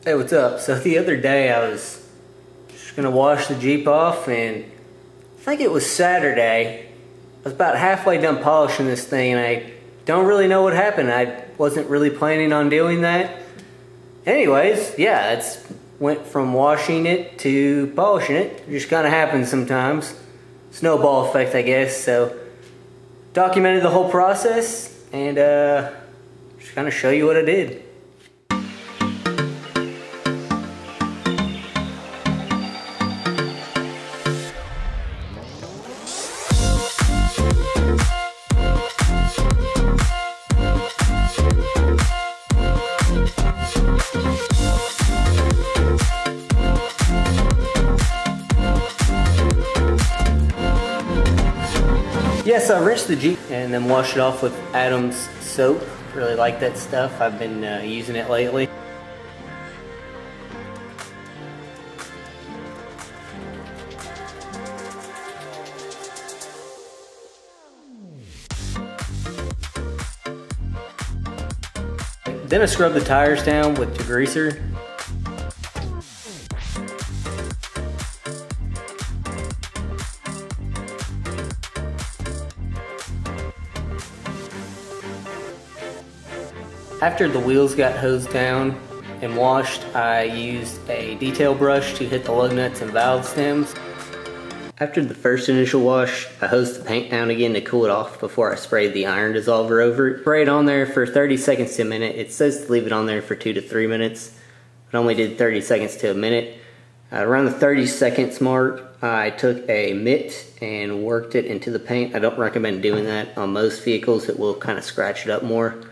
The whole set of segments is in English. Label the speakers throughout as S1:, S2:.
S1: Hey, what's up? So the other day I was just gonna wash the Jeep off, and I think it was Saturday. I was about halfway done polishing this thing, and I don't really know what happened. I wasn't really planning on doing that. Anyways, yeah, it's went from washing it to polishing it. It just kind of happens sometimes. Snowball effect, I guess. So documented the whole process and just kind of show you what I did. Yes, I rinsed the Jeep and then washed it off with Adam's soap. Really like that stuff. I've been using it lately. Then I scrubbed the tires down with degreaser. After the wheels got hosed down and washed, I used a detail brush to hit the lug nuts and valve stems. After the first initial wash, I hosed the paint down again to cool it off before I sprayed the iron dissolver over it. Spray it on there for 30 seconds to a minute. It says to leave it on there for 2 to 3 minutes. I only did 30 seconds to a minute. Around the 30 seconds mark, I took a mitt and worked it into the paint. I don't recommend doing that on most vehicles. It will kind of scratch it up more.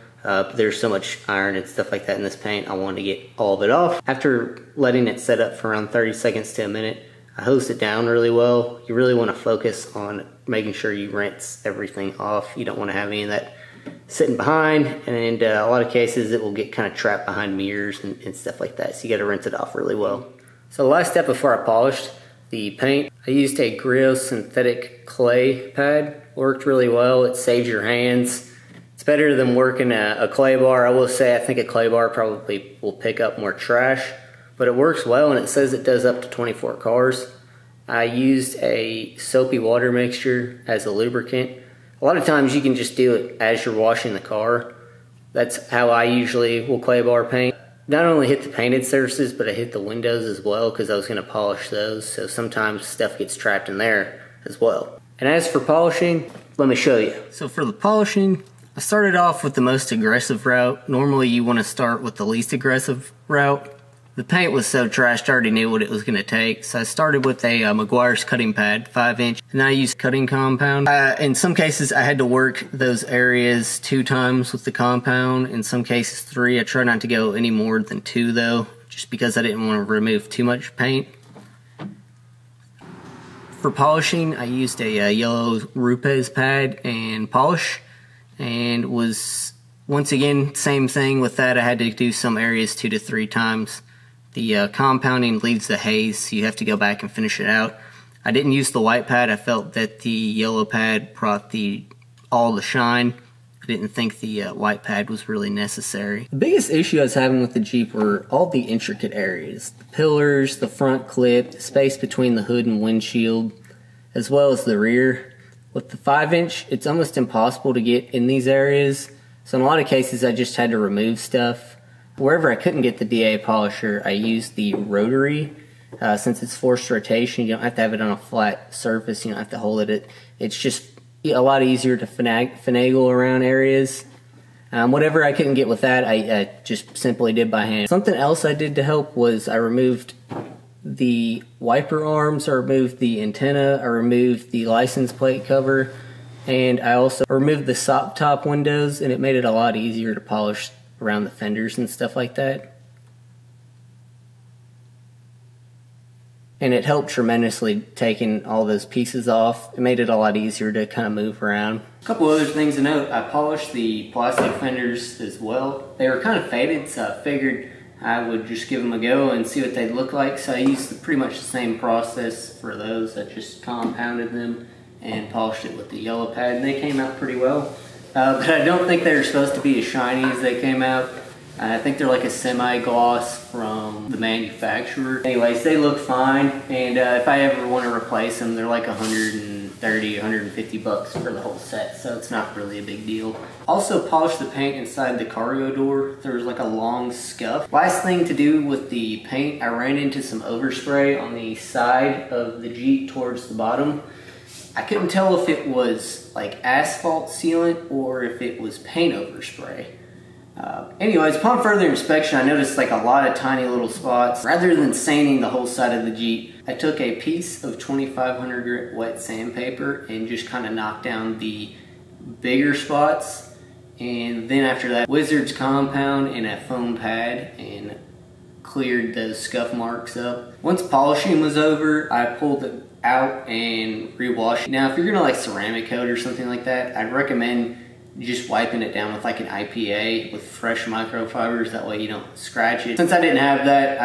S1: There's so much iron and stuff like that in this paint, I wanted to get all of it off. After letting it set up for around 30 seconds to a minute, I hosed it down really well. You really want to focus on making sure you rinse everything off. You don't want to have any of that sitting behind, and a lot of cases it will get kind of trapped behind mirrors and stuff like that, so you got to rinse it off really well. So the last step before I polished the paint, I used a Griot synthetic clay pad. Worked really well. It saves your hands. It's better than working a clay bar. I will say I think a clay bar probably will pick up more trash, but it works well, and it says it does up to 24 cars. I used a soapy water mixture as a lubricant. A lot of times you can just do it as you're washing the car. That's how I usually will clay bar paint. Not only hit the painted surfaces, but I hit the windows as well because I was going to polish those, so sometimes stuff gets trapped in there as well. And as for polishing, let me show you. So for the polishing, I started off with the most aggressive route. Normally you want to start with the least aggressive route. The paint was so trashed, I already knew what it was going to take. So I started with a Meguiar's cutting pad, 5-inch, and then I used cutting compound. In some cases I had to work those areas 2 times with the compound. In some cases 3. I try not to go any more than 2 though, just because I didn't want to remove too much paint. For polishing, I used a yellow Rupes pad and polish. And was, once again, same thing with that. I had to do some areas 2 to 3 times. The compounding leaves the haze, so you have to go back and finish it out. I didn't use the white pad. I felt that the yellow pad brought all the shine. I didn't think the white pad was really necessary. The biggest issue I was having with the Jeep were all the intricate areas. The pillars, the front clip, the space between the hood and windshield, as well as the rear. With the 5-inch, it's almost impossible to get in these areas, so in a lot of cases I just had to remove stuff. Wherever I couldn't get the DA polisher, I used the rotary. Since it's forced rotation, you don't have to have it on a flat surface, you don't have to hold it. It's just a lot easier to finagle around areas. Whatever I couldn't get with that, I just simply did by hand. Something else I did to help was I removed the wiper arms, I removed the antenna, I removed the license plate cover, and I also removed the top windows, and it made it a lot easier to polish around the fenders and stuff like that. And it helped tremendously taking all those pieces off. It made it a lot easier to kind of move around. A couple other things to note, I polished the plastic fenders as well. They were kind of faded, so I figured I would just give them a go and see what they'd look like. So I used pretty much the same process for those. I just compounded them and polished it with the yellow pad, and they came out pretty well. But I don't think they were supposed to be as shiny as they came out. I think they're like a semi-gloss from the manufacturer. Anyways, they look fine, and if I ever want to replace them, they're like 130, 150 bucks for the whole set, so it's not really a big deal. Also polished the paint inside the cargo door. There was like a long scuff. Last thing to do with the paint, I ran into some overspray on the side of the Jeep towards the bottom. I couldn't tell if it was like asphalt sealant or if it was paint overspray. Anyways, upon further inspection, I noticed like a lot of tiny little spots. Rather than sanding the whole side of the Jeep, I took a piece of 2500 grit wet sandpaper and just kind of knocked down the bigger spots. And then after that, Wizard's compound and a foam pad and cleared those scuff marks up. Once polishing was over, I pulled it out and re-washed it. Now, if you're gonna like ceramic coat or something like that, I'd recommend just wiping it down with like an IPA with fresh microfibers. That way you don't scratch it. Since I didn't have that,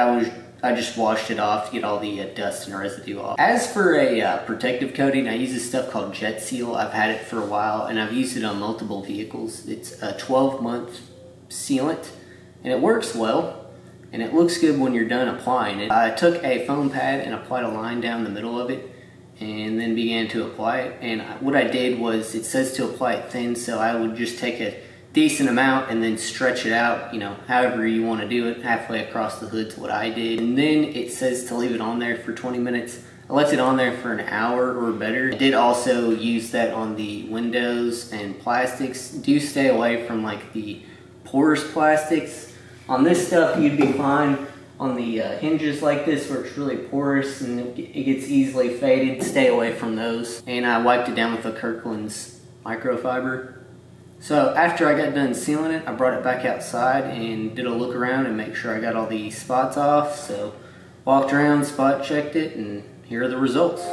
S1: I just washed it off to get all the dust and residue off. As for a protective coating, I use this stuff called Jet Seal. I've had it for a while and I've used it on multiple vehicles. It's a 12-month sealant and it works well and it looks good when you're done applying it. I took a foam pad and applied a line down the middle of it and then began to apply it. And what I did was, it says to apply it thin, so I would just take a decent amount and then stretch it out, you know, however you want to do it, halfway across the hood's what I did. And then it says to leave it on there for 20 minutes. I left it on there for an hour or better. I did also use that on the windows and plastics. Do stay away from like the porous plastics. On this stuff you'd be fine. On the hinges like this where it's really porous and it gets easily faded, stay away from those. And I wiped it down with a Kirkland's microfiber. So after I got done sealing it, I brought it back outside and did a look around and make sure I got all the spots off. So walked around, spot checked it, and here are the results.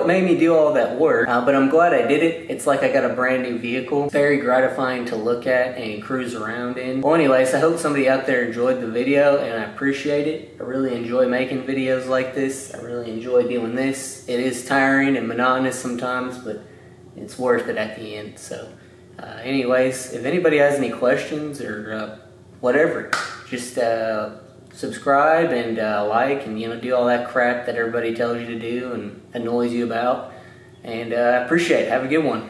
S1: Made me do all that work, but I'm glad I did it. It's like I got a brand new vehicle. Very gratifying to look at and cruise around in. Well, anyways, I hope somebody out there enjoyed the video and I appreciate it. I really enjoy making videos like this. I really enjoy doing this. It is tiring and monotonous sometimes, but it's worth it at the end. So anyways, if anybody has any questions or whatever, just subscribe and like and, you know, do all that crap that everybody tells you to do and annoys you about. And I appreciate it. Have a good one.